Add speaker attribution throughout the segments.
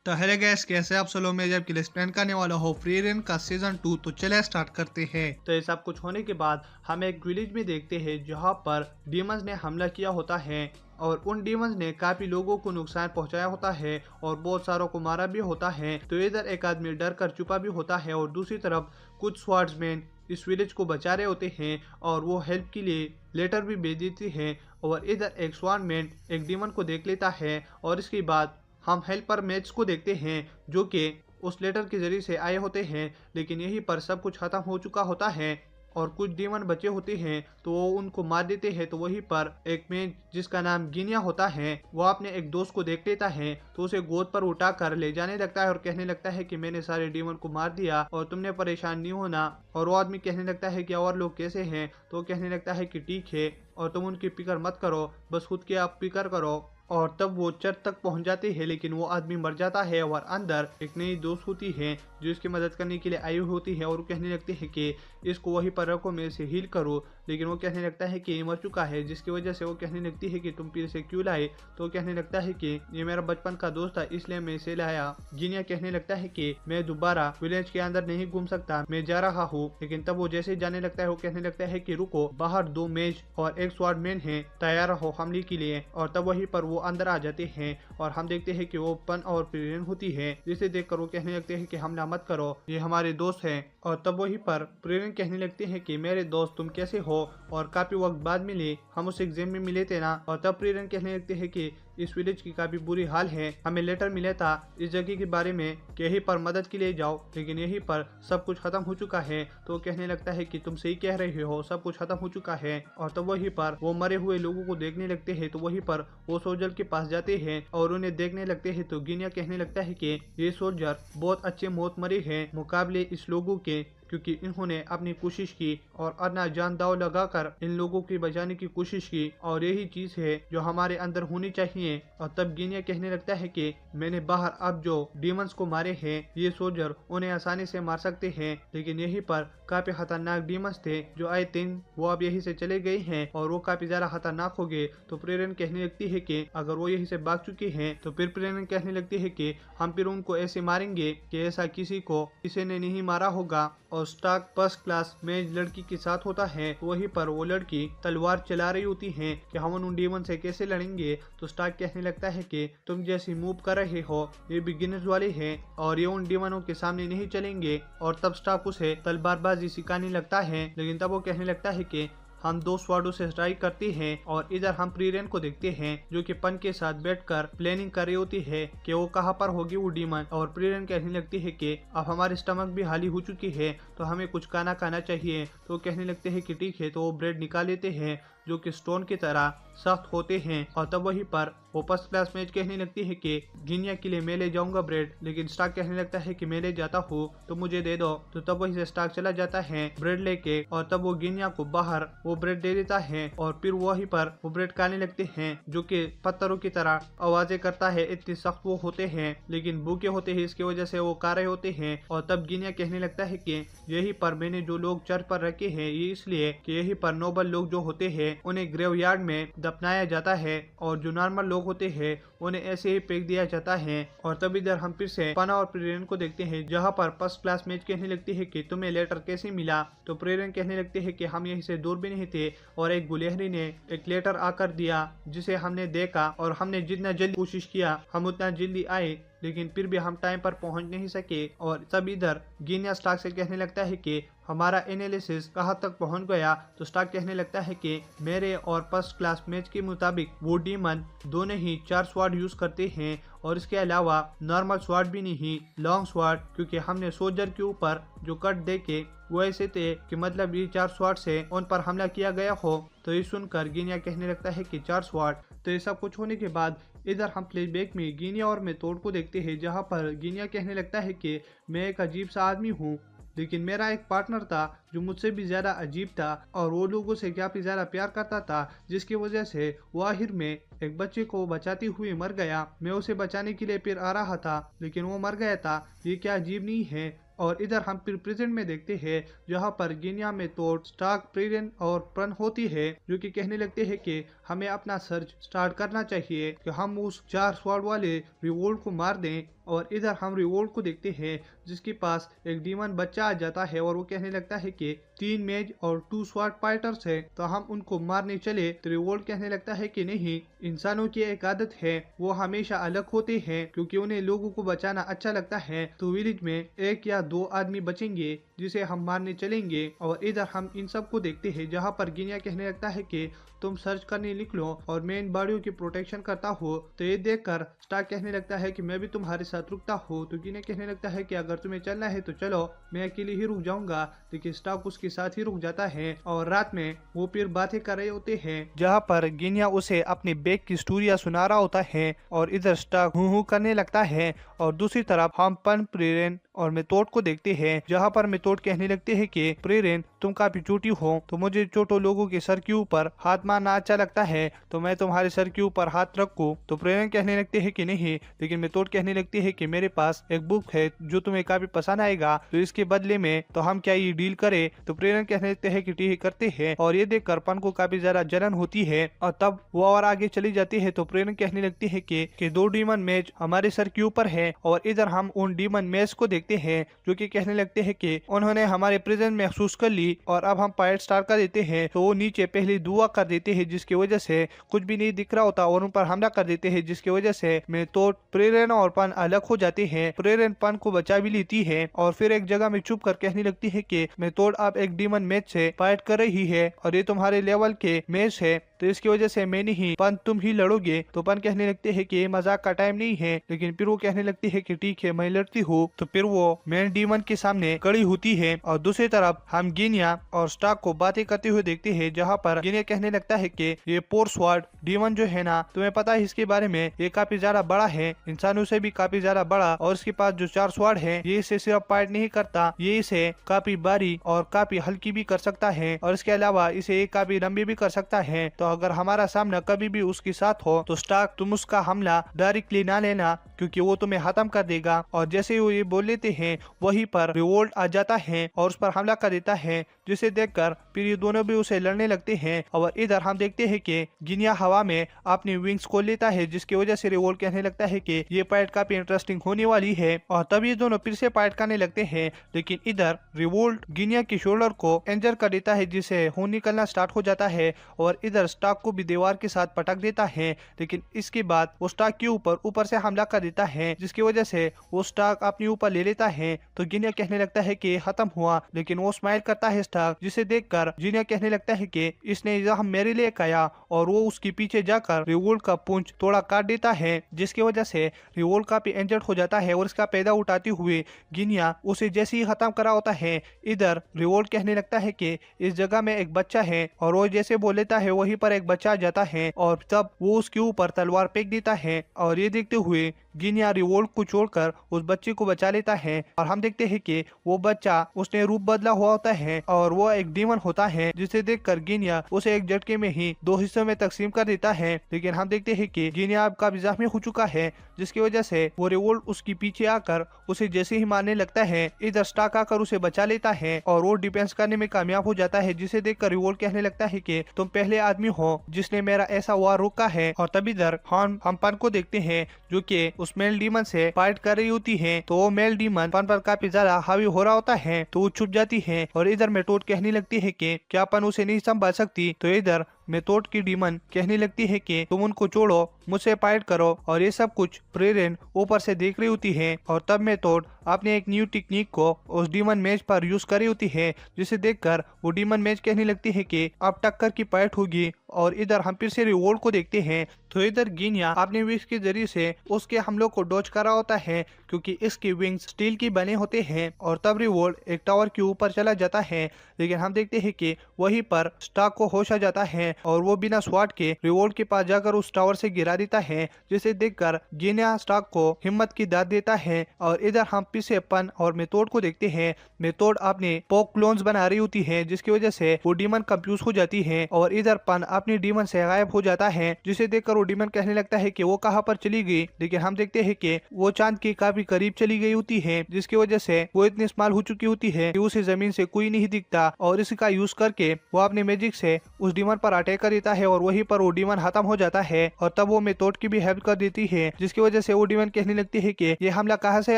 Speaker 1: तो hello guys, कैसे आप सलो में जब के एक्सप्लेन करने वाला हो फ्री रेन का सीजन 2। तो चले स्टार्ट करते हैं।
Speaker 2: तो ये सब कुछ होने के बाद हम एक विलेज में देखते हैं जहाँ पर डीमंस ने हमला किया होता है और उन डीमंस ने काफी लोगों को नुकसान पहुंचाया होता है और बहुत सारों को मारा भी होता है। तो इधर एक आदमी डर कर छुपा भी होता है और दूसरी तरफ कुछ स्वॉर्ड्समैन इस विलेज को बचा रहे होते हैं और वो हेल्प के लिए लेटर भी भेज देती है। और इधर एक स्वॉर्डमैन एक डीमन को देख लेता है और इसके बाद हम हेल्पर मैच को देखते हैं जो कि उस लेटर के जरिए से आए होते हैं। लेकिन यहीं पर सब कुछ खत्म हो चुका होता है और कुछ डीमन बचे होते हैं तो वो उनको मार देते हैं। तो वहीं पर एक मैच जिसका नाम गिनिया होता है वो अपने एक दोस्त को देख लेता है तो उसे गोद पर उठा कर ले जाने लगता है और कहने लगता है कि मैंने सारे डीमन को मार दिया और तुमने परेशान नहीं होना। और वो आदमी कहने लगता है कि और लोग कैसे हैं, तो वो कहने लगता है कि ठीक है और तुम उनकी फिक्र मत करो, बस खुद की आप फिक्र करो। और तब वो चर्च तक पहुंच जाते हैं लेकिन वो आदमी मर जाता है और अंदर एक नई दोस्त होती है जो इसकी मदद करने के लिए आई हुई होती है और वो कहने लगती है कि इसको वहीं पर रखो, मैं इसे हील करूँ। लेकिन वो कहने लगता है कि ये मर चुका है, जिसकी वजह से वो कहने लगती है कि तुम फिर इसे क्यों लाए। तो वो कहने लगता है कि ये मेरा बचपन का दोस्त था इसलिए मैं इसे लाया। गिनिया कहने लगता है कि मैं दोबारा विलेज के अंदर नहीं घूम सकता, मैं जा रहा हूँ। लेकिन तब वो जैसे जाने लगता है वो कहने लगता है कि रुको, बाहर 2 मेज और एक स्वॉर्डमैन है, तैयार रहो हमले के लिए। और तब वहीं पर वो अंदर आ जाते हैं और हम देखते हैं कि वो पन और प्रेरण होती है, जिसे देखकर वो कहने लगते हैं कि हमला मत करो, ये हमारे दोस्त हैं। और तब वहीं पर प्रेरण कहने लगते हैं कि मेरे दोस्त तुम कैसे हो, और काफी वक्त बाद मिले, हम उस एग्जाम में मिले थे ना। और तब प्रेरण कहने लगते हैं कि इस विलेज की काफी बुरी हाल है, हमें लेटर मिला था इस जगह के बारे में कि यहीं पर मदद के लिए जाओ, लेकिन यहीं पर सब कुछ खत्म हो चुका है। तो वो कहने लगता है कि तुम सही कह रहे हो, सब कुछ खत्म हो चुका है। और तब वहीं पर वो मरे हुए लोगों को देखने लगते हैं तो वहीं पर वो सोल्जर के पास जाते हैं और उन्हें देखने लगते हैं। तो गिनिया कहने लगता है कि ये सोल्जर बहुत अच्छे मौत मरे हैं मुकाबले इस लोगों के, क्योंकि इन्होंने अपनी कोशिश की और अपना जान दाव लगाकर इन लोगों की बचाने की कोशिश की और यही चीज है जो हमारे अंदर होनी चाहिए। और तब गिनिया कहने लगता है कि मैंने बाहर अब जो डीमंस को मारे हैं ये सोल्जर उन्हें आसानी से मार सकते हैं, लेकिन यहीं पर काफी खतरनाक डीमंस थे जो आए दिन वो अब यहीं से चले गए हैं और वो काफी ज्यादा खतरनाक हो गए। तो प्रेरण कहने लगती है कि अगर वो यहीं से भाग चुके हैं तो फिर प्रेरण कहने लगती है कि हम फिर उनको ऐसे मारेंगे कि ऐसा किसी को किसी ने नहीं मारा होगा। और स्टार्क फर्स्ट क्लास में लड़की के साथ होता है, वहीं पर वो लड़की तलवार चला रही होती है कि हम उन डीमन से कैसे लड़ेंगे। तो स्टार्क कहने लगता है कि तुम जैसी मूव कर रहे हो ये बिगिनर्स वाले हैं और ये उन डीमनों के सामने नहीं चलेंगे। और तब स्टार्क उसे तलवारबाजी सिखाने लगता है, लेकिन तब वो कहने लगता है कि हम 2 स्वाडों से स्ट्राइक करते हैं। और इधर हम प्रीरेन को देखते हैं जो कि पन के साथ बैठकर प्लानिंग कर रही होती है कि वो कहाँ पर होगी वो डीमन। और प्रीरेन कहने लगती है कि अब हमारी स्टमक भी खाली हो चुकी है तो हमें कुछ खाना खाना चाहिए। तो कहने लगते हैं कि ठीक है। तो वो ब्रेड निकाल लेते हैं जो कि स्टोन की तरह सख्त होते हैं। और तब वहीं पर वो फर्स्ट क्लास मैच कहने लगती है कि गिनिया के लिए मैं ले जाऊंगा ब्रेड, लेकिन स्टार्क कहने लगता है कि मैं ले जाता हूँ तो मुझे दे दो। तो तब वहीं से स्टार्क चला जाता है ब्रेड लेके और तब वो गिनिया को बाहर वो ब्रेड दे देता है और फिर वहीं पर वो ब्रेड खाने लगते हैं जो कि पत्थरों की तरह आवाजें करता है, इतनी सख्त वो होते हैं लेकिन भूखे होते हैं, इसकी वजह से वो खा रहे होते हैं। और तब गिनिया कहने लगता है कि यही पर मैंने जो लोग चर्च पर रखे हैं ये इसलिए कि यही पर नोबल लोग जो होते हैं उन्हें ग्रेवयार्ड में दफनाया जाता है और जो नॉर्मल लोग होते हैं उन्हें ऐसे ही फेंक दिया जाता है। और तब इधर हम फिर से पना और प्रेरण को देखते हैं जहाँ पर फर्स्ट क्लास मैच कहने लगती है कि तुम्हें लेटर कैसे मिला। तो प्रेरण कहने लगते हैं कि हम यहीं से दूर भी नहीं थे और एक गुलहरी ने एक लेटर आकर दिया जिसे हमने देखा और हमने जितना जल्दी कोशिश किया हम उतना जल्दी आए, लेकिन फिर भी हम टाइम पर पहुंच नहीं सके। और तब इधर गिनिया स्टार्क से कहने लगता है कि हमारा एनालिसिस कहाँ तक पहुंच गया। तो स्टार्क कहने लगता है कि मेरे और फर्स्ट क्लास मैच के मुताबिक वो डीमन दोनों ही 4 स्वाड यूज करते हैं और इसके अलावा नॉर्मल स्वाड भी नहीं, लॉन्ग स्वाड, क्योंकि हमने सोल्जर के ऊपर जो कट देके वो ऐसे थे कि मतलब ये 4 स्वाड से उन पर हमला किया गया हो। तो ये सुनकर गिनिया कहने लगता है कि 4 स्वाड। तो ये सब कुछ होने के बाद इधर हम फ्लैशबैक में गिनिया और मेथोड को देखते हैं जहाँ पर गिनिया कहने लगता है कि मैं एक अजीब सा आदमी हूँ, लेकिन मेरा एक पार्टनर था जो मुझसे भी ज्यादा अजीब था और वो लोगों से काफी ज्यादा प्यार करता था, जिसकी वजह से वो आखिर में एक बच्चे को बचाती हुई मर गया। मैं उसे बचाने के लिए फिर आ रहा था लेकिन वो मर गया था, ये क्या अजीब नहीं है। और इधर हम फिर प्रेजेंट में देखते हैं जहाँ पर गिनिया में तो स्टार्क, प्रेरेन और प्रन होती है जो कि कहने लगते हैं कि हमें अपना सर्च स्टार्ट करना चाहिए कि हम उस 4 स्वॉर्ड वाले रिवोल्ट को मार दें। और इधर हम रिवोल्ट को देखते हैं जिसके पास एक डीमन बच्चा आ जाता है और वो कहने लगता है कि 3 मेज और 2 स्वॉर्ड फाइटर्स है तो हम उनको मारने चले। तो रिवोल्ट कहने लगता है कि नहीं, इंसानों की एक आदत है वो हमेशा अलग होते हैं क्योंकि उन्हें लोगों को बचाना अच्छा लगता है। तो विलेज में 1 या 2 आदमी बचेंगे जिसे हम मारने चलेंगे। और इधर हम इन सब को देखते हैं जहाँ पर गिनिया कहने लगता है कि तुम सर्च करने निकलो और मैं इन बाड़ियों की प्रोटेक्शन करता हूँ। तो ये देखकर स्टार्क कहने लगता है कि मैं भी तुम्हारे साथ रुकता हूँ। तो गिनिया कहने लगता है कि अगर तुम्हें चलना है तो चलो, मैं अकेले ही रुक जाऊंगा। लेकिन स्टार्क उसके साथ ही रुक जाता है और रात में वो फिर बातें कर रहे होते हैं जहाँ पर गिनिया उसे अपने बैग की स्टोरिया सुना रहा होता है। और इधर स्टार्क हूँ करने लगता है। और दूसरी तरफ हम पन प्रेरेन और मेथोड को देखते हैं जहाँ पर मेथोड कहने लगते हैं कि प्रेरेन तुम काफी चोटी हो तो मुझे चोटो लोगों के सर के ऊपर हाथ मारना अच्छा लगता है तो मैं तुम्हारे सर के ऊपर हाथ रखूं। तो प्रेरेन कहने लगते हैं कि नहीं, लेकिन मेथोड कहने लगती है कि मेरे पास एक बुक है जो तुम्हें काफी पसंद आएगा तो इसके बदले में तो हम क्या ये डील करें। तो प्रेरेन कहने लगते हैं कि ठीक करते हैं। और ये देखकर पन को काफी ज्यादा जलन होती है और तब वो और आगे चली जाती है। तो प्रेरेन कहने लगती है कि 2 डीमन मेज हमारे सर के ऊपर है। और इधर हम उन डीमन मेज को देखते हैं जो कि कहने लगते हैं कि उन्होंने हमारे प्रेजेंस महसूस कर ली और अब हम पायलट स्टार्ट कर देते हैं। तो वो नीचे पहले दुआ कर देते हैं जिसकी वजह से कुछ भी नहीं दिख रहा होता और उन पर हमला कर देते हैं जिसकी वजह से मेथोड, प्रेरेन और पन अलग हो जाते हैं। प्रेरेन पन को बचा भी लेती है और फिर एक जगह में चुप कर कहने लगती है कि मेथोड अब एक डीमन मैच से फाइट कर रही है और ये तुम्हारे लेवल के मैच है तो इसकी वजह से मैं नहीं पन तुम ही लड़ोगे। तो पन कहने लगते हैं कि ये मजाक का टाइम नहीं है। लेकिन फिर वो कहने लगती है कि ठीक है मैं लड़ती हूँ। तो फिर वो मेन डीमन के सामने खड़ी होती है। और दूसरी तरफ हम गिनिया और स्टार्क को बातें करते हुए देखते हैं जहाँ पर गिनिया कहने लगता है कि ये पोर स्वॉर्ड डीमन जो है ना, तुम्हें पता है इसके बारे में, ये काफी ज्यादा बड़ा है, इंसानों से भी काफी ज्यादा बड़ा। और इसके पास जो 4 स्वॉर्ड है ये इसे सिर्फ फाइट नहीं करता, ये इसे काफी भारी और काफी हल्की भी कर सकता है और इसके अलावा इसे काफी लंबी भी कर सकता है। तो अगर हमारा सामना कभी भी उसके साथ हो तो स्टार्क तुम उसका हमला डायरेक्टली ना लेना क्योंकि वो तुम्हें खत्म कर देगा। और जैसे ही वो ये बोल लेते हैं वहीं पर रिवोल्ट आ जाता है और उस पर हमला कर देता है जिसे देखकर फिर ये दोनों भी उसे लड़ने लगते हैं। और इधर हम देखते हैं कि गिनिया हवा में अपनी विंग्स खोल लेता है जिसकी वजह से रिवोल्ट कहने लगता है कि ये फाइट काफी इंटरेस्टिंग होने वाली है। और तब ये दोनों फिर से फाइट करने लगते हैं। लेकिन इधर रिवोल्ट गिनिया के शोल्डर को इंजर कर देता है जिससे खून निकलना स्टार्ट हो जाता है। और इधर स्टार्क को भी दीवार के साथ पटक देता है। लेकिन इसके बाद वो स्टार्क के ऊपर से हमला कर देता है जिसकी वजह से वो स्टार्क अपने ऊपर ले लेता है। तो गिनिया कहने लगता है कि खत्म हुआ, लेकिन वो स्माइल करता है स्टार्क जिसे देखकर गिनिया कहने लगता है कि इसने हम मेरे लिए आया। और वो उसके पीछे जाकर रिवोल्ट का पूंछ थोड़ा काट देता है जिसकी वजह से रिवोल्ट काफी इंजर्ड हो जाता है और इसका पैदा उठाते हुए गिनिया उसे जैसे ही खत्म करा होता है इधर रिवोल्ट कहने लगता है कि इस जगह में एक बच्चा है और वो जैसे बोल लेता है वहीं पर एक बच्चा आ जाता है और तब वो उसके ऊपर तलवार फेंक देता है। और ये देखते हुए गिनिया रिवोल्ट को छोड़कर उस बच्चे को बचा लेता है। और हम देखते हैं कि वो बच्चा उसने रूप बदला हुआ होता है और वो एक डीमन होता है जिसे देखकर गिनिया उसे एक झटके में ही 2 हिस्सों में तकसीम कर देता है। लेकिन हम देखते हैं कि गिनिया अब काफी जख्मी हो चुका है जिसकी वजह से वो रिवोल्ट उसके पीछे आकर उसे जैसे ही मारने लगता है इधर स्टार्क आकर उसे बचा लेता है और वो डिफेंस करने में कामयाब हो जाता है जिसे देखकर रिवोल्ट कहने लगता है कि तुम पहले आदमी हो जिसने मेरा ऐसा वार रोका है। और तब इधर हम पन को देखते हैं जो कि उस मेल डीमन से फाइट कर रही होती है। तो वो मेल डीमन पन पर काफी ज्यादा हावी हो रहा होता है तो वो छुप जाती है। और इधर मेथोड कहने लगती है कि क्या पन उसे नहीं संभाल सकती। तो इधर मेथोड की डीमन कहने लगती है कि तुम उनको छोड़ो, मुझसे फाइट करो। और ये सब कुछ प्रेरेन ऊपर से देख रही होती है। और तब मेथोड अपने एक न्यू टेक्निक को उस डीमन मैच पर यूज कर रही होती है जिसे देखकर वो डीमन मैच कहने लगती है कि अब टक्कर की फाइट होगी। और इधर हम फिर से रिवोल्ट को देखते हैं तो इधर गिनिया अपने विंग्स के जरिए से उसके हमलों को डॉज कर रहा होता है क्योंकि इसके विंग्स स्टील के बने होते हैं। और तब रिवोल्ट एक टावर के ऊपर चला जाता है। लेकिन हम देखते हैं कि वहीं पर स्टार्क को होश आ जाता है और वो बिना स्वॉर्ड के रिवोल्ट के पास जाकर उस टावर से गिरा देता है जिसे देखकर गिनिया स्टार्क को हिम्मत की दाद देता है। और इधर हम फिर से पन और मेथोड को देखते हैं। मेथोड अपने पोक क्लोन्स बना रही होती है जिसकी वजह से वो डीमन कंफ्यूज हो जाती है। और इधर पन अपनी डीमन से गायब हो जाता है जिसे देखकर वो डीमन कहने लगता है कि वो कहाँ पर चली गई। लेकिन हम देखते हैं कि वो चांद के काफी करीब चली गई होती है जिसकी वजह से वो इतनी स्मॉल हो चुकी होती है कि उसे जमीन से कोई नहीं दिखता। और इसका यूज करके वो अपने मैजिक से उस डीमन पर अटैक कर देता है और वहीं पर वो डीमन खत्म हो जाता है। और तब वो मेथोड की भी हेल्प कर देती है, जिसकी वजह से वो डीमन कहने लगती है कि ये हमला कहाँ से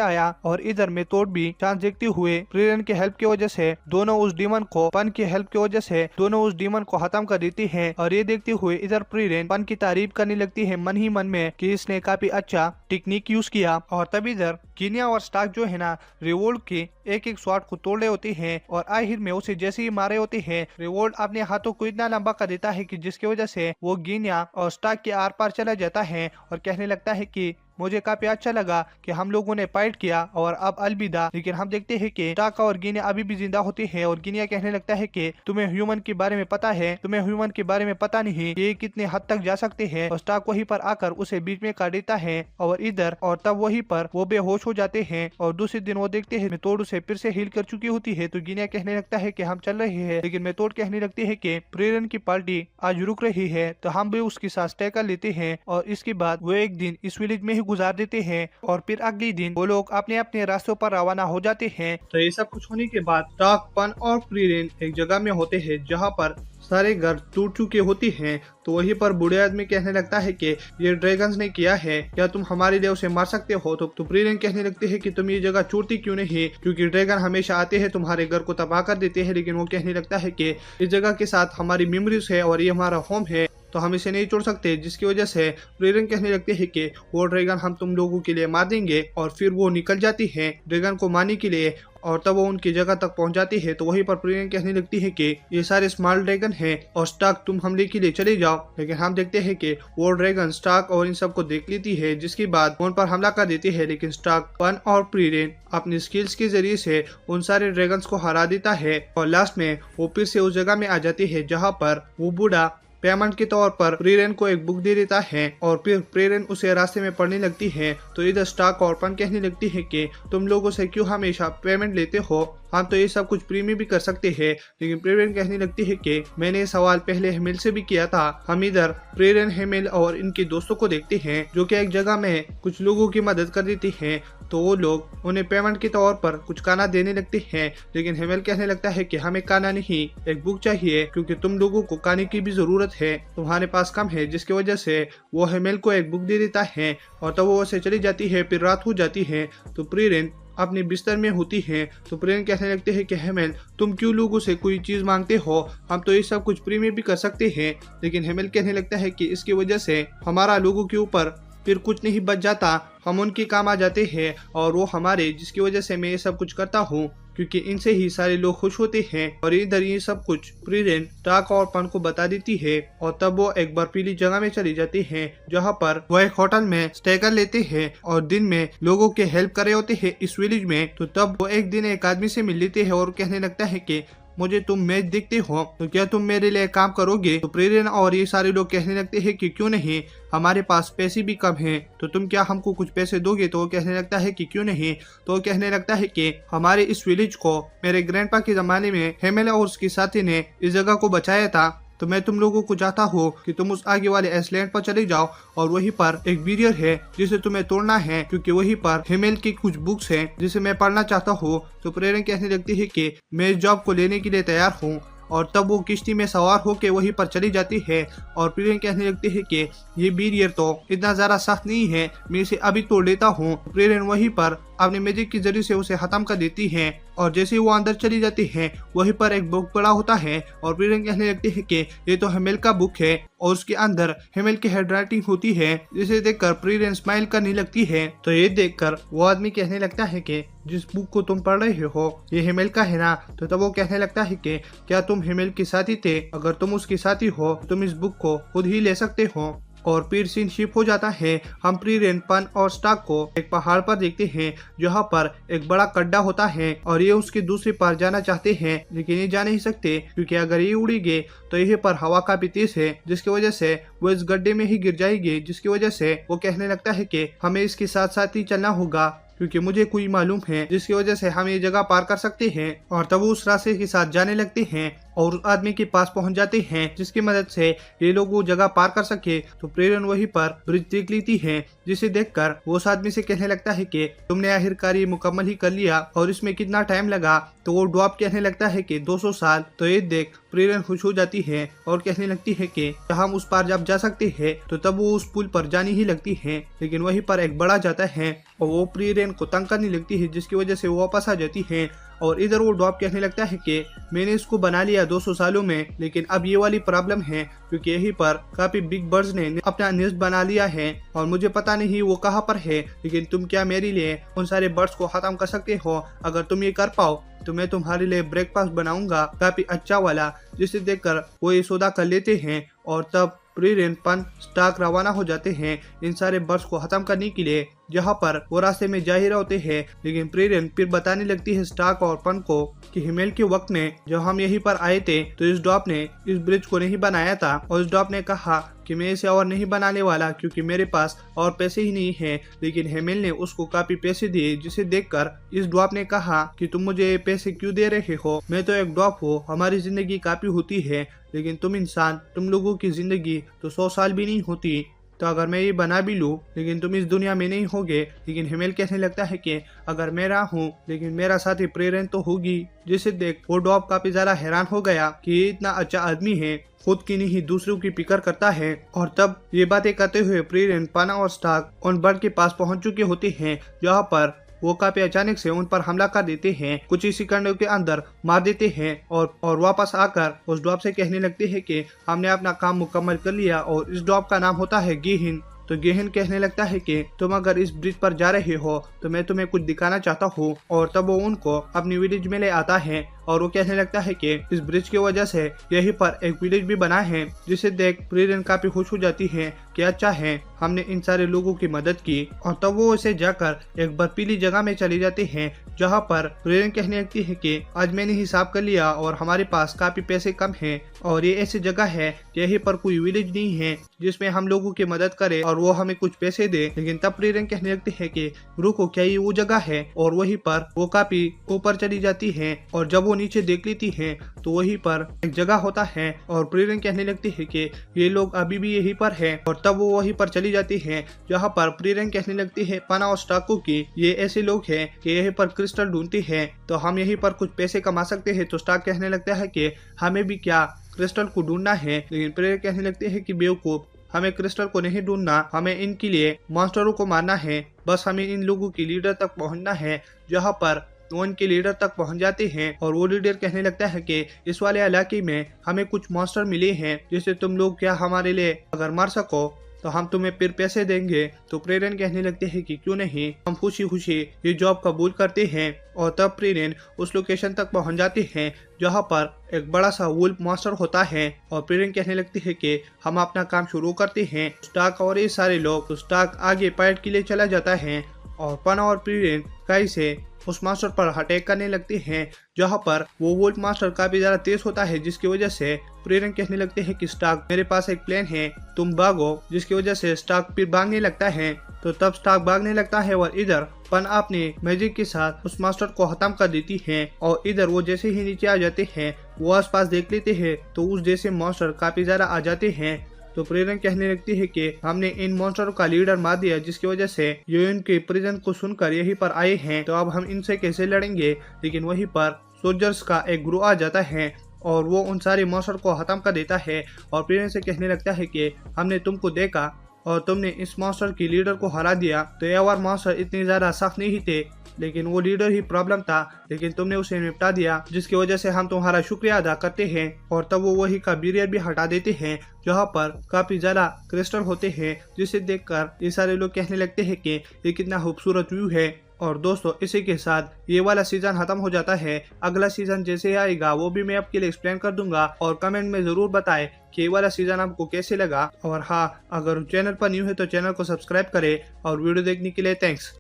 Speaker 2: आया। और इधर मेथोड भी चांस देखते हुए प्रीरेन की हेल्प की वजह से दोनों उस डीमन को पन की हेल्प की वजह से दोनों उस डीमन को खत्म कर देती है। और ये देखते हुए इधर प्रीरेन पन की तारीफ करने लगती है मन ही मन में कि इसने काफी अच्छा टेक्निक यूज किया। और तब इधर कीनिया और स्टार्क जो है ना रिवोल्ट के एक एक शॉट को तोड़ रहे होते हैं और आखिर में उसे जैसे ही मारे होते हैं रिवोल्ट अपने हाथों को इतना लंबा कर देता है कि जिसकी वजह से वो कीनिया और स्टार्क के आर पार चला जाता है और कहने लगता है कि मुझे काफी अच्छा लगा कि हम लोगों ने फाइट किया और अब अलविदा। लेकिन हम देखते हैं कि स्टार्क और गिनिया अभी भी जिंदा होते हैं और गिनिया कहने लगता है कि तुम्हें ह्यूमन के बारे में पता है, तुम्हें ह्यूमन के बारे में पता नहीं ये कितने हद तक जा सकते हैं। और स्टार्क वहीं पर आकर उसे बीच में काट देता है और इधर और तब वहीं पर वो बेहोश हो जाते हैं। और दूसरे दिन वो देखते हैं मेथोड उसे फिर से हील कर चुकी होती है। तो गिनिया कहने लगता है कि हम चल रहे हैं, लेकिन मेथोड कहने लगती है कि प्रीरेन की पार्टी आज रुक रही है तो हम भी उसके साथ तय कर लेते हैं। और इसके बाद वो एक दिन इस विलेज में ही गुजार देते हैं और फिर अगले दिन वो लोग अपने अपने रास्तों पर रवाना हो जाते हैं। तो ये सब कुछ होने के बाद स्टार्क, पन और प्रीरेन एक जगह में होते हैं जहाँ पर सारे घर टूट चुके होते हैं। तो वहीं पर बूढ़े आदमी कहने लगता है कि ये ड्रैगन्स ने किया है, क्या तुम हमारे लिए उसे मार सकते हो। तो प्रीरेन कहने लगते हैं कि तुम ये जगह छोड़ती क्यों नहीं, क्योंकि ड्रैगन हमेशा आते हैं तुम्हारे घर को तबाह कर देते हैं। लेकिन वो कहने लगता है कि इस जगह के साथ हमारी मेमोरीज है और ये हमारा होम है तो हम इसे नहीं छोड़ सकते। जिसकी वजह से प्रीरेन कहने लगते हैं कि वो ड्रैगन हम तुम लोगों के लिए मार देंगे। और फिर वो निकल जाती है ड्रैगन को मारने के लिए और तब वो उनकी जगह तक पहुंच जाती है। तो वहीं पर प्रीरेन कहने लगती है कि ये सारे स्मॉल ड्रैगन हैं और स्टार्क तुम हमले के लिए चले जाओ। लेकिन हम देखते हैं कि वो ड्रैगन स्टार्क और इन सबको देख लेती है, जिसके बाद उन पर हमला कर देती है। लेकिन स्टार्क, पन और प्रीरेन अपनी स्किल्स के जरिए से उन सारे ड्रैगन्स को हरा देता है और लास्ट में वो फिर से उस जगह में आ जाती है जहाँ पर वो बूढ़ा पेमेंट के तौर पर प्रीरेन को एक बुक दे देता है और फिर प्रीरेन उसे रास्ते में पढ़ने लगती है। तो इधर स्टार्क और पन कहने लगती है कि तुम लोगों से क्यों हमेशा पेमेंट लेते हो, हम तो ये सब कुछ फ्री में भी कर सकते हैं। लेकिन प्रीरेन कहने लगती है कि मैंने ये सवाल पहले हेमेल से भी किया था। हम इधर प्रीरेन, हेमेल और इनके दोस्तों को देखते हैं जो कि एक जगह में कुछ लोगों की मदद कर देती हैं। तो वो लोग उन्हें पेमेंट के तौर पर कुछ खाना देने लगते हैं। लेकिन हेमेल कहने लगता है कि हमें खाना नहीं, एक बुक चाहिए, क्योंकि तुम लोगों को खाने की भी जरूरत है, तुम्हारे पास कम है। जिसकी वजह से वो हेमेल को एक बुक दे देता है और तब वो उसे चली जाती है। फिर रात हो जाती है तो प्रीरेन अपने बिस्तर में होती है। तो प्रीरेन कहने लगते हैं कि हेमेल तुम क्यों लोगों से कोई चीज मांगते हो, हम तो ये सब कुछ फ्री में भी कर सकते हैं। लेकिन हेमेल कहने लगता है कि इसकी वजह से हमारा लोगों के ऊपर फिर कुछ नहीं बच जाता, हम उनके काम आ जाते हैं और वो हमारे, जिसकी वजह से मैं ये सब कुछ करता हूँ क्योंकि इनसे ही सारे लोग खुश होते हैं। और इधर ये सब कुछ प्रीरेन स्टार्क और पन को बता देती है और तब वो एक बर्फीली जगह में चली जाती है जहाँ पर वो एक होटल में स्टे कर लेते हैं और दिन में लोगों के हेल्प कर रहे होते हैं इस विलेज में। तो तब वो एक दिन एक आदमी से मिल लेते हैं और कहने लगता है कि मुझे तुम मैच देखते हो तो क्या तुम मेरे लिए काम करोगे। तो प्रीरेन और ये सारे लोग कहने लगते हैं कि क्यों नहीं, हमारे पास पैसे भी कम हैं, तो तुम क्या हमको कुछ पैसे दोगे। तो वो कहने लगता है कि क्यों नहीं। तो वो कहने लगता है कि हमारे इस विलेज को मेरे ग्रैंडपा के जमाने में हेमेल और उसके साथी ने इस जगह को बचाया था। तो मैं तुम लोगों को चाहता हूँ कि तुम उस आगे वाले आइसलैंड पर चले जाओ और वहीं पर एक बैरियर है जिसे तुम्हें तोड़ना है, क्योंकि वहीं पर हेमेल की कुछ बुक्स हैं जिसे मैं पढ़ना चाहता हूँ। तो प्रेरण कहने लगती है कि मैं इस जॉब को लेने के लिए तैयार हूँ और तब वो किश्ती में सवार होकर वहीं पर चली जाती है। और प्रेरण कहने लगती है कि ये बैरियर तो इतना ज्यादा सख्त नहीं है, मैं इसे अभी तोड़ लेता हूँ। प्रेरण वहीं पर अपने मैजिक के जरिए से उसे खत्म कर देती है और जैसे ही वो अंदर चली जाती है वहीं पर एक बुक पड़ा होता है और प्रेरण कहने लगती है कि ये तो हेमेल का बुक है और उसके अंदर हेमेल की हैंडराइटिंग होती है, जिसे देखकर प्रेरण स्माइल करने लगती है। तो ये देखकर वो आदमी कहने लगता है कि जिस बुक को तुम पढ़ रहे हो ये हेमेल का है ना। तो तब वो कहने लगता है कि क्या तुम हेमेल के साथी थे, अगर तुम उसके साथी हो तुम इस बुक को खुद ही ले सकते हो। और फिर सीन शिफ्ट हो जाता है। हम प्रीरेन, पन और स्टार्क को एक पहाड़ पर देखते हैं जहाँ पर एक बड़ा गड्ढा होता है और ये उसके दूसरे पार जाना चाहते हैं लेकिन ये जा नहीं सकते क्योंकि अगर ये उड़ी गए तो यहीं पर हवा का भी तेज है जिसकी वजह से वो इस गड्ढे में ही गिर जाएगी। जिसकी वजह से वो कहने लगता है कि हमें इसके साथ साथ ही चलना होगा क्योंकि मुझे कोई मालूम है, जिसकी वजह से हम ये जगह पार कर सकते हैं। और तब वो उस रास्ते के साथ जाने लगते हैं और उस आदमी के पास पहुंच जाते हैं, जिसकी मदद से ये लोग वो जगह पार कर सके। तो प्रेरण वहीं पर ब्रिज देख लेती है, जिसे देखकर वो उस आदमी से कहने लगता है कि तुमने आखिरकार ये मुकम्मल ही कर लिया और इसमें कितना टाइम लगा। तो वो ड्वार्फ कहने लगता है कि 200 साल। तो ये देख प्रेरण खुश हो जाती है और कहने लगती है कि हम उस पार जब जा सकते हैं। तो तब वो उस पुल पर जानी ही लगती है, लेकिन वहीं पर एक बड़ा जाता है और वो प्रेरण को तंग करने लगती है, जिसकी वजह से वो वापस आ जाती है। और इधर वो ड्वार्फ कहने लगता है कि मैंने इसको बना लिया 200 सालों में, लेकिन अब ये वाली प्रॉब्लम है क्योंकि यहीं पर काफी बिग बर्ड्स ने अपना नेस्ट बना लिया है और मुझे पता नहीं वो कहाँ पर है। लेकिन तुम क्या मेरे लिए उन सारे बर्ड्स को खत्म कर सकते हो? अगर तुम ये कर पाओ तो मैं तुम्हारे लिए ब्रेकफास्ट बनाऊंगा काफी अच्छा वाला। जिसे देखकर वो ये सौदा कर लेते हैं और तब प्रेरण पन स्टार्क रवाना हो जाते हैं इन सारे बर्ड्स को खत्म करने के लिए, जहाँ पर वो रास्ते में जा ही होते हैं। लेकिन प्रेरण फिर बताने लगती है स्टार्क और पन को कि हिमेल के वक्त में जब हम यहीं पर आए थे तो इस ड्वार्फ ने इस ब्रिज को नहीं बनाया था और इस ड्वार्फ ने कहा कि मैं इसे और नहीं बनाने वाला क्योंकि मेरे पास और पैसे ही नहीं है। लेकिन हेमेल ने उसको काफी पैसे दिए, जिसे देखकर इस ड्वार्फ ने कहा कि तुम मुझे पैसे क्यों दे रहे हो? मैं तो एक ड्वार्फ हूँ, हमारी जिंदगी काफी होती है, लेकिन तुम इंसान, तुम लोगों की जिंदगी तो 100 साल भी नहीं होती। तो अगर मैं ये बना भी लूँ लेकिन तुम इस दुनिया में नहीं होगे। लेकिन हिमेल कहने लगता है कि अगर मैं रहा हूँ लेकिन मेरा साथी प्रेरण तो होगी। जिसे देख वो ड्वार्फ काफी ज्यादा हैरान हो गया कि ये इतना अच्छा आदमी है, खुद की नहीं दूसरों की फिक्र करता है। और तब ये बातें करते हुए प्रेरण, पाना और स्टार्क उन बर्ड के पास पहुंच चुके होते हैं, जहाँ पर वो काफी अचानक से उन पर हमला कर देते हैं, कुछ ही सेकंडों के अंदर मार देते हैं और वापस आकर उस ड्वार्फ से कहने लगते हैं कि हमने अपना काम मुकम्मल कर लिया। और इस ड्वार्फ का नाम होता है गेहिन। तो गेहिन कहने लगता है कि तुम अगर इस ब्रिज पर जा रहे हो तो मैं तुम्हें कुछ दिखाना चाहता हूँ। और तब वो उनको अपनी विलेज में ले आता है और वो कहने लगता है कि इस ब्रिज की वजह से यहीं पर एक विलेज भी बना है। जिसे देख प्रेरण काफी खुश हो जाती है कि अच्छा है हमने इन सारे लोगों की मदद की। और तब वो उसे जाकर एक बर्फीली जगह में चले जाते हैं, जहाँ पर प्रेरण कहने लगती है कि आज मैंने हिसाब कर लिया और हमारे पास काफी पैसे कम हैं और ये ऐसी जगह है यहीं पर कोई विलेज नहीं है जिसमें हम लोगों की मदद करे और वो हमें कुछ पैसे दे। लेकिन तब प्रेरण कहने लगती है कि रुको, क्या ये वो जगह है? और वहीं पर वो काफी ऊपर चली जाती है और जब वो नीचे देख लेती है तो वहीं पर एक जगह होता है और प्रेरण कहने लगती है कि ये लोग अभी भी यहीं पर है। और तब वो वहीं पर चली जाती है, जहाँ पर प्रेरण कहने लगती है पाना और स्टार्क की ये ऐसे लोग हैं कि यहीं पर क्रिस्टल ढूंढते हैं, तो हम यहीं पर कुछ पैसे कमा सकते हैं। तो स्टार्क कहने लगता है कि हमें भी क्या क्रिस्टल को ढूंढना है? लेकिन प्रेरण कहने लगते हैं कि बेवकूफ, हमें क्रिस्टल को नहीं ढूंढना, हमें इनके लिए मॉन्स्टरों को मारना है। बस हमें इन लोगों की लीडर तक पहुंचना है, जहाँ पर वो इनके लीडर तक पहुंच जाते हैं। और वो लीडर कहने लगता है कि इस वाले इलाके में हमें कुछ मॉन्स्टर मिले हैं, जिसे तुम लोग क्या हमारे लिए अगर मार सको तो हम तुम्हें फिर पैसे देंगे। तो प्रेरण कहने लगते हैं कि क्यों नहीं, हम खुशी खुशी ये जॉब कबूल करते हैं। और तब प्रेरण उस लोकेशन तक पहुंच जाते हैं, जहां पर एक बड़ा सा वुल्फ मॉन्स्टर होता है। और प्रेरण कहने लगती है कि हम अपना काम शुरू करते हैं। स्टार्क और ये सारे लोग, तो स्टार्क आगे फाइट के लिए चला जाता है और पना और प्रेरण कई से उस मास्टर पर अटैक करने लगते हैं, जहाँ पर वो वोल्ट मास्टर काफी ज्यादा तेज होता है, जिसकी वजह से प्रेरण कहने लगते हैं कि स्टार्क, मेरे पास एक प्लान है, तुम भागो। जिसकी वजह से स्टार्क फिर भागने लगता है। तो तब स्टार्क भागने लगता है और इधर पन अपने मैजिक के साथ उस मास्टर को खत्म कर देती है। और इधर वो जैसे ही नीचे आ जाते हैं, वो आसपास देख लेते हैं तो उस जैसे मॉन्स्टर काफी ज्यादा आ जाते हैं। तो प्रेरण कहने लगती है कि हमने इन मॉन्स्टरों का लीडर मार दिया, जिसकी वजह से ये इनके प्रिजन को सुनकर यहीं पर आए हैं, तो अब हम इनसे कैसे लड़ेंगे। लेकिन वहीं पर सोल्जर्स का एक ग्रुप आ जाता है और वो उन सारे मॉन्स्टर को खत्म कर देता है। और प्रेरण से कहने लगता है कि हमने तुमको देखा और तुमने इस मॉन्स्टर की लीडर को हरा दिया। तो ये और मॉन्स्टर इतने ज्यादा सख्त नहीं थे, लेकिन वो लीडर ही प्रॉब्लम था, लेकिन तुमने उसे निपटा दिया, जिसकी वजह से हम तुम्हारा शुक्रिया अदा करते हैं। और तब वो वही का बैरियर भी हटा देते हैं, जहाँ पर काफी ज्यादा क्रिस्टल होते हैं, जिसे देखकर ये सारे लोग कहने लगते हैं कि ये कितना खूबसूरत व्यू है। और दोस्तों, इसी के साथ ये वाला सीजन खत्म हो जाता है। अगला सीजन जैसे आएगा वो भी मैं आपके लिए एक्सप्लेन कर दूंगा, और कमेंट में जरूर बताएं कि ये वाला सीजन आपको कैसे लगा। और हाँ, अगर चैनल पर न्यू है तो चैनल को सब्सक्राइब करें। और वीडियो देखने के लिए थैंक्स।